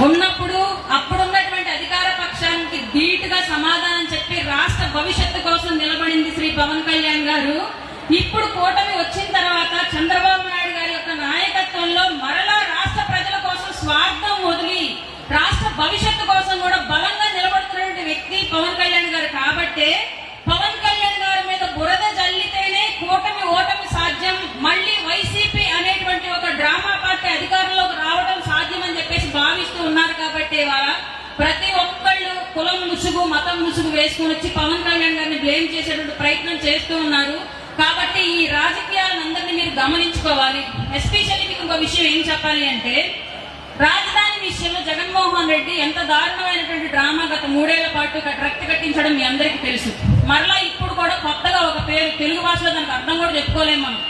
ఉన్నప్పుడు అప్పుడున్నటువంటి అధికార పక్షానికి ధీటుగా సమాధానం చెప్పి రాష్ట్ర భవిష్యత్తు కోసం నిలబడింది శ్రీ పవన్ కళ్యాణ్ గారు. ఇప్పుడు కూటమి వచ్చిన తర్వాత చంద్రబాబు నాయుడు గారి యొక్క నాయకత్వంలో మరలా రాష్ట్ర ప్రజల కోసం స్వార్థం వదిలి రాష్ట్ర భవిష్యత్తు కోసం కూడా బలంగా నిలబడుతున్నటువంటి వ్యక్తి పవన్ కళ్యాణ్ గారు. కాబట్టే పవన్ కళ్యాణ్ గారి మీద బురద జల్లితేనే కూటమి ఓటమి సాధ్యం, మళ్ళీ వైసీపీ అనేటువంటి ఒక డ్రామా పార్టీ అధికారంలోకి రావడం సాధ్యం అని చెప్పేసి భావిస్తూ ఉన్నారు. కాబట్టి వాళ్ళ ప్రతి ఒక్కళ్ళు కులం ముసుగు మతం ముసుగు వేసుకుని వచ్చి పవన్ కళ్యాణ్ గారిని బ్లేమ్ చేసేటువంటి ప్రయత్నం చేస్తూ ఉన్నారు. కాబట్టి ఈ రాజకీయాలందరినీ మీరు గమనించుకోవాలి. ఎస్పెషల్లీ మీకు ఇంకో విషయం ఏం చెప్పాలి అంటే, రాజధాని విషయంలో జగన్మోహన్ రెడ్డి ఎంత దారుణమైనటువంటి డ్రామా గత 3 ఏళ్ల పాటు రక్తి కట్టించడం మీ అందరికీ తెలుసు. మరలా ఇప్పుడు కూడా కొత్తగా ఒక పేరు తెలుగు భాషలో దానికి అర్థం కూడా చెప్పుకోలేము మనం,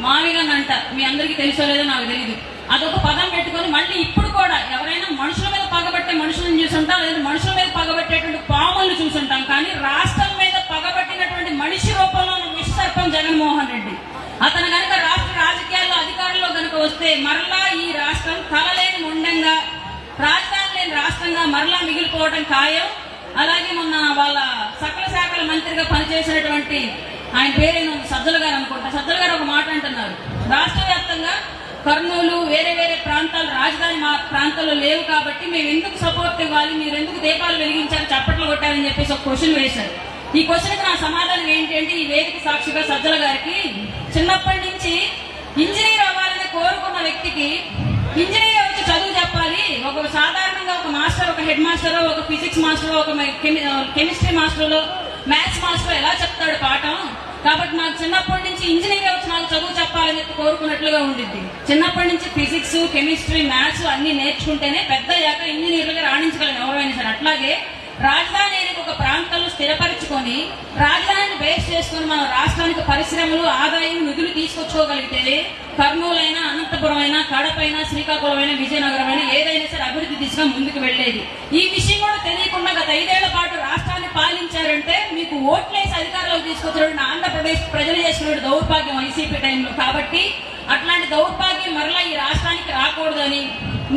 మావిగన్ అంట. మీ అందరికీ తెలుసో లేదో నాకు తెలియదు. అదొక పదం పెట్టుకొని మళ్ళీ ఇప్పుడు కూడా ఎవరైనా మనుషుల మీద పగబట్టే మనుషులను చూసుంటాం, లేదా మనుషుల మీద పగబట్టేటువంటి పాములను చూసుంటాం, కానీ రాష్ట్రం మీద పగబట్టినటువంటి మనిషి రూపంలో విశ్వసర్పం జగన్మోహన్ రెడ్డి. అతను కనుక రాష్ట్ర రాజకీయాల్లో అధికారంలో కనుక వస్తే మరలా ఈ రాష్ట్రం తలలేని ముండంగా, రాజధాని లేని రాష్ట్రంగా మరలా మిగిలిపోవడం ఖాయం. అలాగే మొన్న వాళ్ళ సకల శాఖల మంత్రిగా పనిచేసినటువంటి ఆయన పేరేమో సజ్జల గారు అనుకుంటా, సజ్జల గారు ఒక మాట అంటున్నారు, రాష్ట్ర వ్యాప్తంగా కర్నూలు వేరే వేరే ప్రాంతాలు రాజధాని మా ప్రాంతాల్లో లేవు కాబట్టి మేము ఎందుకు సపోర్ట్ ఇవ్వాలి, మీరు ఎందుకు దీపాలు వెలిగించారు చప్పట్లు కొట్టారని చెప్పేసి ఒక క్వశ్చన్ వేశారు. ఈ క్వశ్చన్కి నా సమాధానం ఏంటంటే, ఈ వేదిక సాక్షిగా సజ్జల గారికి చిన్నప్పటి నుంచి ఇంజనీర్ అవ్వాలని కోరుకున్న వ్యక్తికి ఇంజనీర్ వచ్చి చదువు చెప్పాలి, ఒక సాధారణంగా ఒక మాస్టర్, ఒక హెడ్ మాస్టర్, ఒక ఫిజిక్స్ మాస్టర్, ఒక కెమిస్ట్రీ మాస్టర్, మ్యాథ్స్ మాస్టర్ ఎలా చెప్తాడు పాఠం. కాబట్టి నాకు చిన్నప్పటి నుంచి ఇంజనీర్ వచ్చి నాకు చదువు చెప్పాలని చెప్పి కోరుకున్నట్లుగా ఉండిద్ది. చిన్నప్పటి నుంచి ఫిజిక్స్ కెమిస్ట్రీ మ్యాథ్స్ అన్ని నేర్చుకుంటేనే పెద్ద అయ్యాక ఇంజనీర్లుగా రాణించగలం ఎవరైనా సరే. అట్లాగే రాజధాని అనేది ఒక ప్రాంతంలో స్థిరపరచుకొని రాజధానిని బేస్ చేసుకుని మనం రాష్ట్రానికి పరిశ్రమలు ఆదాయం నిధులు తీసుకొచ్చుకోగలిగితే కర్నూలు అయినా అనంతపురం అయినా కడప అయినా శ్రీకాకుళం అయినా విజయనగరం అయినా ఏదైనా సరే అభివృద్ధి దిశగా ముందుకు వెళ్లేది. ఈ విషయం కూడా తెలియకుండా గత 5 ఏళ్ల పాటు రాష్ట్రాన్ని పాలించారంటే మీకు ఓట్లేసి అధికారంలోకి తీసుకొచ్చినటువంటి ఆంధ్రప్రదేశ్ ప్రజలు చేసిన దౌర్భాగ్యం వైసీపీ టైంలో. కాబట్టి అట్లాంటి దౌర్భాగ్యం మరలా ఈ రాష్ట్రానికి రాకూడదని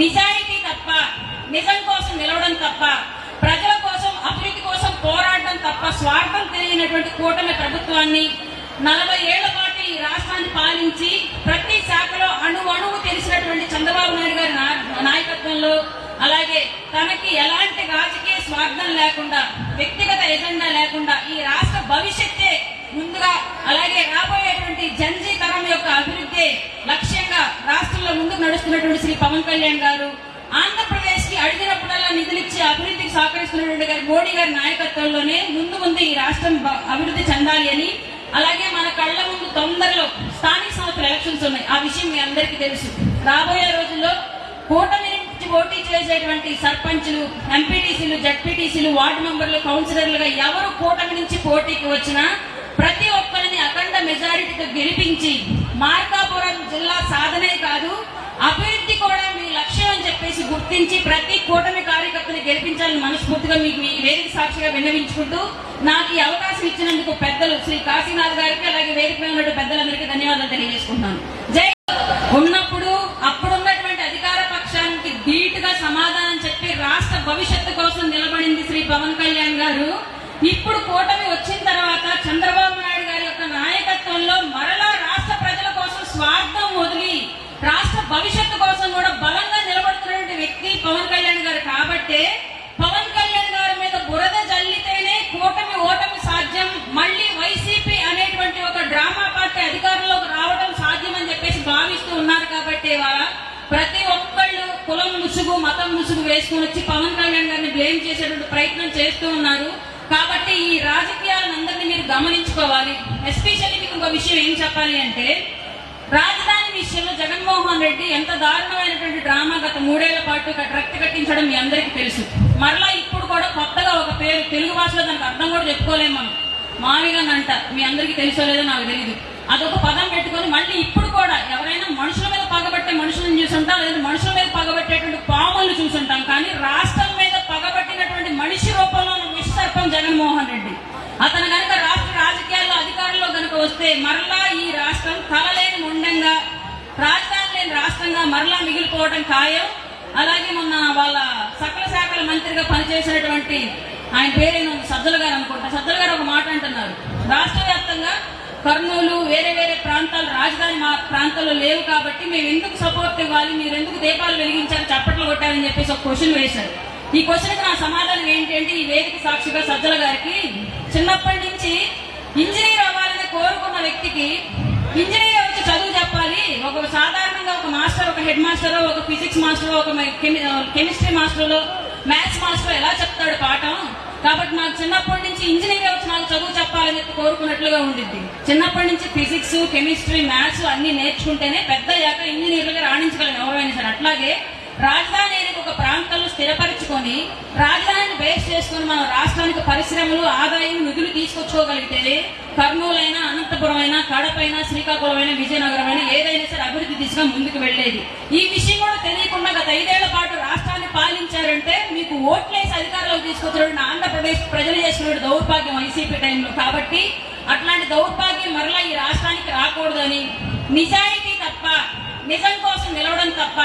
నిజాయితీ తప్ప, నిజం కోసం నిలవడం తప్ప, ప్రజల కోసం అభివృద్ధి కోసం పోరాడడం తప్ప స్వార్థం తెలియనటువంటి కూటమి ప్రభుత్వాన్ని 40 ఏళ్ల పాటు ఈ రాష్ట్రాన్ని పాలించి ప్రతి శాఖలో అణువు తెలిసినటువంటి చంద్రబాబు నాయుడు గారి నాయకత్వంలో, అలాగే తనకి ఎలాంటి రాజకీయ స్వార్థం లేకుండా, వ్యక్తిగత ఎజెండా లేకుండా ఈ రాష్ట్ర భవిష్యత్తే ముందుగా, అలాగే రాబోయేటువంటి జన్జీ తరం యొక్క అభివృద్ధి లక్ష్యంగా రాష్ట్రంలో ముందుకు నడుస్తున్నటువంటి శ్రీ పవన్ కళ్యాణ్ గారు ఆంధ్రప్రదేశ్ కి అడిగినప్పుడల్లా నిధులిచ్చి అభివృద్ధికి సహకరిస్తున్నటువంటి మోడీ గారి నాయకత్వంలోనే ముందు ఈ రాష్ట్రం అభివృద్ధి చెందాలి అని, అలాగే మన కళ్ళ ముందు తొందరలో స్థానిక సంస్థల ఎలక్షన్స్ ఉన్నాయి. ఆ విషయం మీ అందరికీ తెలుసు. రాబోయే రోజుల్లో కూటమి నుంచి పోటీ చేసేటువంటి సర్పంచ్లు, ఎంపీటీసీలు, జడ్పీటీసీలు, వార్డు మెంబర్లు, కౌన్సిలర్లుగా ఎవరు కూటమి నుంచి పోటీకి వచ్చినా ప్రతి ఒక్కరిని అఖండ మెజారిటీతో గెలిపించి మార్కాపురం జిల్లా సాధనే కాదు అభివృద్ధి కూడా మీ లక్ష్యం అని చెప్పేసి గుర్తించి ప్రతి కూటమి కార్యకర్తని గెలిపించాలని మనస్ఫూర్తిగా మీకు ఈ వేదిక సాక్షిగా విన్నవించుకుంటూ నాకు ఈ అవకాశం ఇచ్చినందుకు పెద్దలు శ్రీ కాశీనాథ్ గారికి, అలాగే వేదిక మీద ఉన్న పెద్దలందరికీ ధన్యవాదాలు తెలియజేసుకుంటున్నాను. జై. ఉన్నప్పుడు అప్పుడున్నటువంటి అధికార పక్షానికి ధీటుగా సమాధానం చెప్పి రాష్ట్ర భవిష్యత్తు కోసం నిలబడింది శ్రీ పవన్ కళ్యాణ్ గారు. ఇప్పుడు కూటమి వచ్చిన తర్వాత చంద్రబాబు నాయుడు గారి యొక్క నాయకత్వంలో మరలా రాష్ట్ర ప్రజల కోసం స్వార్థం వదిలి రాష్ట్ర భవిష్యత్తు కోసం కూడా బలంగా నిలబడుతున్నటువంటి వ్యక్తి పవన్ కళ్యాణ్ గారు. కాబట్టే పవన్ కళ్యాణ్ గారి మీద బురద జల్లితేనే కూటమి ఓటమి సాధ్యం, మళ్ళీ వైసీపీ అనేటువంటి ఒక డ్రామా పార్టీ అధికారంలోకి రావడం సాధ్యం అని చెప్పేసి భావిస్తూ ఉన్నారు. కాబట్టి వాళ్ళ ప్రతి ఒక్కళ్ళు కులం ముసుగు మతం ముసుగు వేసుకుని వచ్చి పవన్ కళ్యాణ్ గారిని బ్లేమ్ చేసేటువంటి ప్రయత్నం చేస్తూ ఉన్నారు. కాబట్టి ఈ రాజకీయాలందరినీ మీరు గమనించుకోవాలి. ఎస్పెషల్లీ మీకు ఇంకో విషయం ఏం చెప్పాలి అంటే, రాజధాని విషయంలో జగన్మోహన్ రెడ్డి ఎంత దారుణమైనటువంటి డ్రామా గత 3 ఏళ్ల పాటు రక్తి కట్టించడం మీ అందరికీ తెలుసు. మరలా ఇప్పుడు కూడా కొత్తగా ఒక పేరు తెలుగు భాషలో దానికి అర్థం కూడా చెప్పుకోలేము మనం, మావిగన్ అంట. మీ అందరికీ తెలుసో లేదో నాకు తెలియదు. అదొక పదం పెట్టుకొని మళ్ళీ ఇప్పుడు కూడా ఎవరైనా మనుషుల మీద పగబట్టే మనుషులను చూసుంటాం, లేదా మనుషుల మీద పగబట్టేటువంటి పాములను చూసుంటాం, కానీ రాష్ట్రం మీద పగబట్టినటువంటి మనిషి రూపంలో విశ్వసర్పం జగన్మోహన్ రెడ్డి. అతను కనుక రాష్ట్ర రాజకీయాల్లో అధికారంలో కనుక వస్తే మరలా ఈ రాష్ట్రం తలలేని ముండంగా, రాజధాని లేని రాష్ట్రంగా మరలా మిగిలిపోవడం ఖాయం. అలాగే మొన్న వాళ్ళ మంత్రిగా పనిచేసినటువంటి ఆయన పేరేను సజ్జల గారు అనుకుంటా. సజ్జల గారు ఒక మాట అంటున్నారు, రాష్ట్ర వ్యాప్తంగా కర్నూలు వేరే వేరే ప్రాంతాలు రాజధాని మా ప్రాంతాల్లో లేవు కాబట్టి మేము ఎందుకు సపోర్ట్ ఇవ్వాలి, మీరు ఎందుకు దీపాలు వెలిగించారు, చప్పట్లు కొట్టారని చెప్పేసి ఒక క్వశ్చన్ వేశారు. ఈ క్వశ్చన్కి నా సమాధానం ఏంటి అంటే, ఈ వేదిక సాక్షిగా సజ్జల గారికి చిన్నప్పటి నుంచి ఇంజనీర్ అవ్వాలని కోరుకున్న వ్యక్తికి ఇంజనీర్ వచ్చి చదువు చెప్పాలి, ఒక సాధారణంగా ఒక మాస్టర్, ఒక హెడ్ మాస్టర్, ఒక ఫిజిక్స్ మాస్టర్, ఒక కెమిస్ట్రీ మాస్టర్, మ్యాథ్స్ మాస్టర్ ఎలా చెప్తాడు పాఠం, కాబట్టి నాకు చిన్నప్పటి నుంచి ఇంజనీర్ వచ్చి నాకు చదువు చెప్పాలని చెప్పి కోరుకున్నట్లుగా ఉండిద్ది. చిన్నప్పటి నుంచి ఫిజిక్స్, కెమిస్ట్రీ, మ్యాథ్స్ అన్ని నేర్చుకుంటేనే పెద్ద అయ్యాక ఇంజనీర్లుగా రాణించగలను ఎవరైనా సరే. అట్లాగే రాజధాని అనేది ఒక ప్రాంతంలో స్థిరపరచుకొని రాజధానిని బేస్ చేసుకుని మనం రాష్ట్రానికి పరిశ్రమలు, ఆదాయం, నిధులు తీసుకొచ్చుకోగలిగితే కర్నూలు అయినా, అనంతపురం అయినా, కడప అయినా, శ్రీకాకుళం అయినా, విజయనగరం అయినా ఏదైనా సరే అభివృద్ధి దిశగా ముందుకు వెళ్లేది. ఈ విషయం కూడా తెలియకుండా గత 5 ఏళ్ల పాటు రాష్ట్రాన్ని పాలించారంటే మీకు ఓట్లేసి అధికారంలోకి తీసుకొచ్చినటువంటి ఆంధ్రప్రదేశ్ ప్రజలు చేసినటువంటి దౌర్భాగ్యం వైసీపీ టైంలో. కాబట్టి అట్లాంటి దౌర్భాగ్యం మరలా ఈ రాష్ట్రానికి రాకూడదని నిజాయితీ తప్ప, నిజం కోసం నిలవడం తప్ప,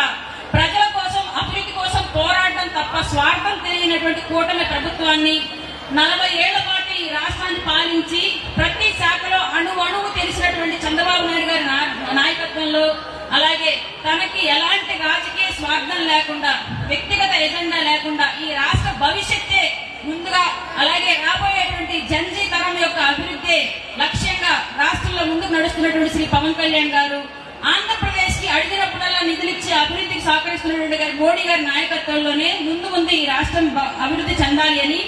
ప్రజల కోసం, అభివృద్ధి కోసం పోరాడడం తప్ప స్వార్థం తెలియనటువంటి కూటమి ప్రభుత్వాన్ని 40 ఏళ్ల పాటు ఈ రాష్ట్రాన్ని పాలించి ప్రతి శాఖలో అణువు తెలిసినటువంటి చంద్రబాబు నాయుడు గారి నాయకత్వంలో, అలాగే తనకి ఎలాంటి రాజకీయ స్వార్థం లేకుండా, వ్యక్తిగత ఎజెండా లేకుండా ఈ రాష్ట్ర భవిష్యత్తే ముందుగా, అలాగే రాబోయేటువంటి జన్జీ తరం యొక్క అభివృద్ధి లక్ష్యంగా రాష్ట్రంలో ముందుకు నడుస్తున్నటువంటి శ్రీ పవన్ కళ్యాణ్ గారు ఆంధ్రప్రదేశ్ కి అడిగినప్పుడల్లా నిధులిచ్చి అభివృద్ధికి సహకరిస్తున్నటువంటి మోడీ గారి నాయకత్వంలోనే ముందు ఈ రాష్ట్రం అభివృద్ధి చెందాలి అని,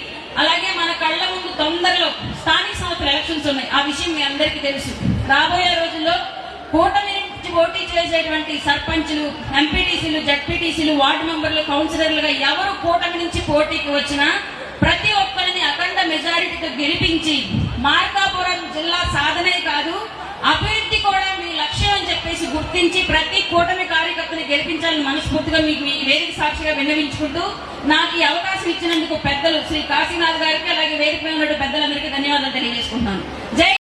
అలాగే మన కళ్ళ ముందు తొందరలో స్థానిక సంస్థల ఎలక్షన్స్ ఉన్నాయి. ఆ విషయం మీ అందరికీ తెలుసు. రాబోయే రోజుల్లో కూటమి నుంచి పోటీ చేసేటువంటి సర్పంచ్లు, ఎంపీటీసీలు, జడ్పీటీసీలు, వార్డు మెంబర్లు, కౌన్సిలర్లుగా ఎవరు కూటమి నుంచి పోటీకి వచ్చినా ప్రతి ఒక్కరిని అఖండ మెజారిటీతో గెలిపించి మార్కాపురం జిల్లా సాధనే కాదు అభివృద్ధి కూడా మీ లక్ష్యం అని చెప్పేసి గుర్తించి ప్రతి కూటమి కార్యకర్తని గెలిపించాలని మనస్ఫూర్తిగా మీకు ఈ వేదిక సాక్షిగా విన్నవించుకుంటూ నాకు ఈ అవకాశం ఇచ్చినందుకు పెద్దలు శ్రీ కాశీనాథ్ గారికి, అలాగే వేదిక మీద ఉన్న పెద్దలందరికీ ధన్యవాదాలు తెలియజేసుకుంటున్నాను. జై